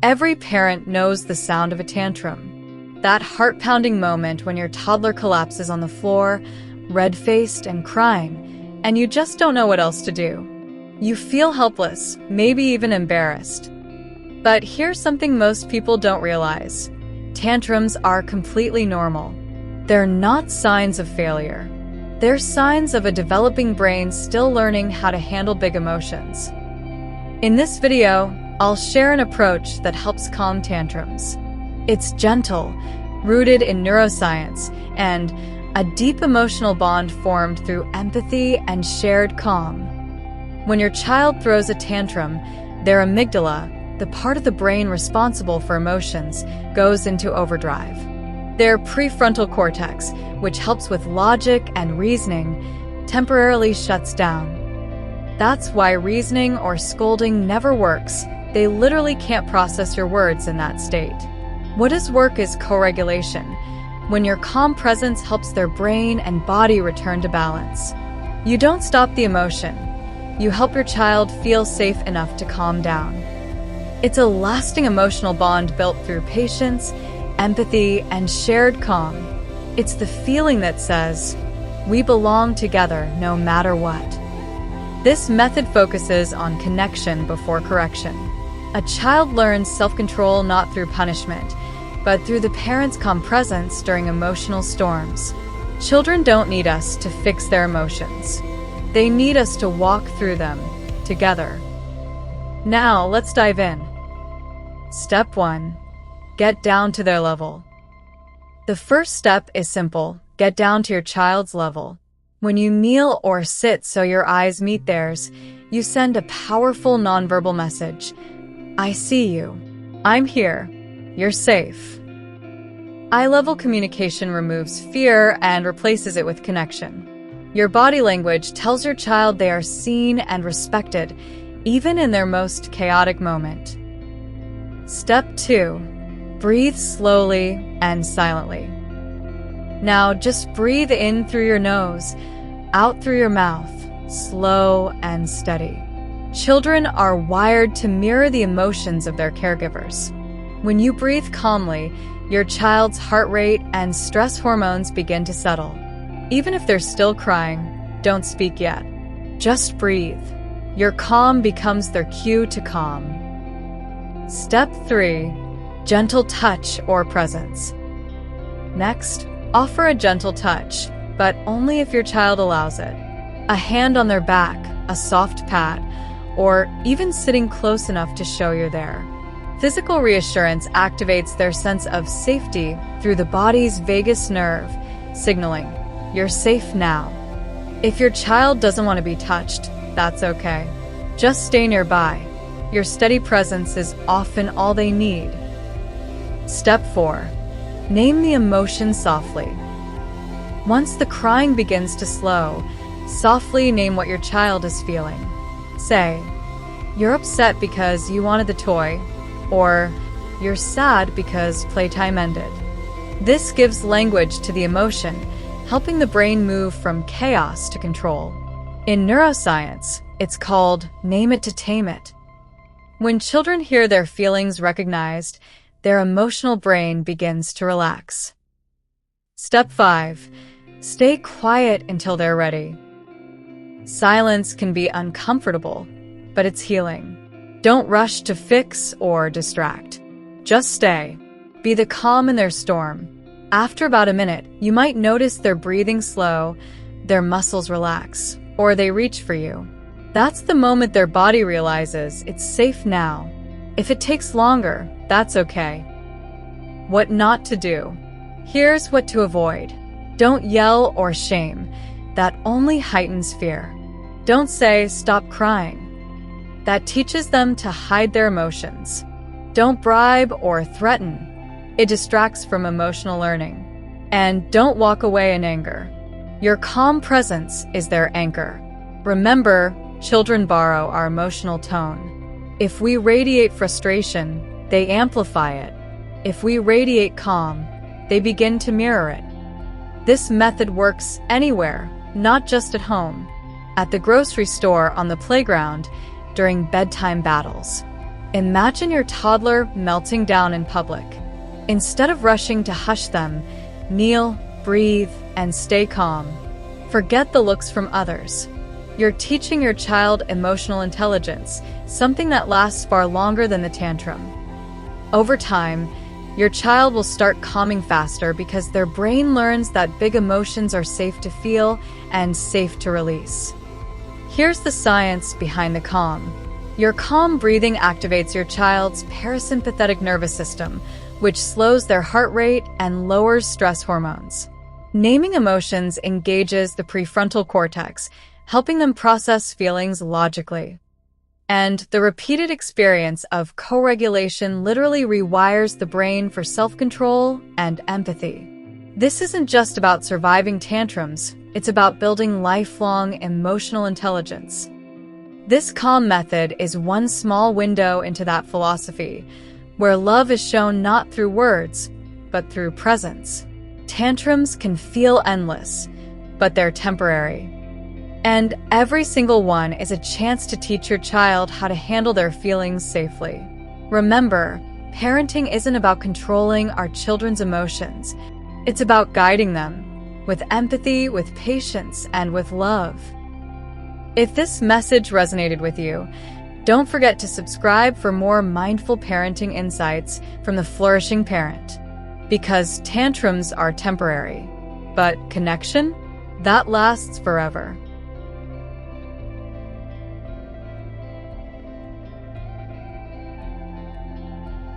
Every parent knows the sound of a tantrum. That heart-pounding moment when your toddler collapses on the floor, red-faced and crying, and you just don't know what else to do. You feel helpless, maybe even embarrassed. But here's something most people don't realize. Tantrums are completely normal. They're not signs of failure. They're signs of a developing brain still learning how to handle big emotions. In this video, I'll share an approach that helps calm tantrums. It's gentle, rooted in neuroscience, and a deep emotional bond formed through empathy and shared calm. When your child throws a tantrum, their amygdala, the part of the brain responsible for emotions, goes into overdrive. Their prefrontal cortex, which helps with logic and reasoning, temporarily shuts down. That's why reasoning or scolding never works. They literally can't process your words in that state. What does work is co-regulation, when your calm presence helps their brain and body return to balance. You don't stop the emotion. You help your child feel safe enough to calm down. It's a lasting emotional bond built through patience, empathy, and shared calm. It's the feeling that says, we belong together no matter what. This method focuses on connection before correction. A child learns self-control not through punishment, but through the parent's calm presence during emotional storms. Children don't need us to fix their emotions. They need us to walk through them together. Now, let's dive in. Step 1. Get down to their level. The first step is simple. Get down to your child's level. When you kneel or sit so your eyes meet theirs, you send a powerful nonverbal message. I see you. I'm here. You're safe. Eye-level communication removes fear and replaces it with connection. Your body language tells your child they are seen and respected, even in their most chaotic moment. Step 2. Breathe slowly and silently. Now just breathe in through your nose, out through your mouth, slow and steady. Children are wired to mirror the emotions of their caregivers. When you breathe calmly, your child's heart rate and stress hormones begin to settle. Even if they're still crying, don't speak yet. Just breathe. Your calm becomes their cue to calm. Step 3. Gentle touch or presence. Next, offer a gentle touch, but only if your child allows it. A hand on their back, a soft pat, or even sitting close enough to show you're there. Physical reassurance activates their sense of safety through the body's vagus nerve, signaling, you're safe now. If your child doesn't want to be touched, that's okay. Just stay nearby. Your steady presence is often all they need. Step 4. Name the emotion softly. Once the crying begins to slow, softly name what your child is feeling. Say, you're upset because you wanted the toy, or you're sad because playtime ended. This gives language to the emotion, helping the brain move from chaos to control. In neuroscience, it's called name it to tame it. When children hear their feelings recognized, their emotional brain begins to relax. Step 5. Stay quiet until they're ready. Silence can be uncomfortable, but it's healing. Don't rush to fix or distract. Just stay. Be the calm in their storm. After about a minute, you might notice their breathing slow, their muscles relax, or they reach for you. That's the moment their body realizes it's safe now. If it takes longer, that's okay. What not to do. Here's what to avoid. Don't yell or shame. That only heightens fear. Don't say, stop crying. That teaches them to hide their emotions. Don't bribe or threaten. It distracts from emotional learning. And don't walk away in anger. Your calm presence is their anchor. Remember, children borrow our emotional tone. If we radiate frustration, they amplify it. If we radiate calm, they begin to mirror it. This method works anywhere, not just at home. At the grocery store, on the playground, during bedtime battles. Imagine your toddler melting down in public. Instead of rushing to hush them, kneel, breathe, and stay calm. Forget the looks from others. You're teaching your child emotional intelligence, something that lasts far longer than the tantrum. Over time, your child will start calming faster because their brain learns that big emotions are safe to feel and safe to release. Here's the science behind the calm. Your calm breathing activates your child's parasympathetic nervous system, which slows their heart rate and lowers stress hormones. Naming emotions engages the prefrontal cortex, helping them process feelings logically. And the repeated experience of co-regulation literally rewires the brain for self-control and empathy. This isn't just about surviving tantrums, it's about building lifelong emotional intelligence. This calm method is one small window into that philosophy, where love is shown not through words, but through presence. Tantrums can feel endless, but they're temporary. And every single one is a chance to teach your child how to handle their feelings safely. Remember, parenting isn't about controlling our children's emotions. It's about guiding them with empathy, with patience, and with love. If this message resonated with you, don't forget to subscribe for more mindful parenting insights from the Flourishing Parent. Because tantrums are temporary, but connection, that lasts forever.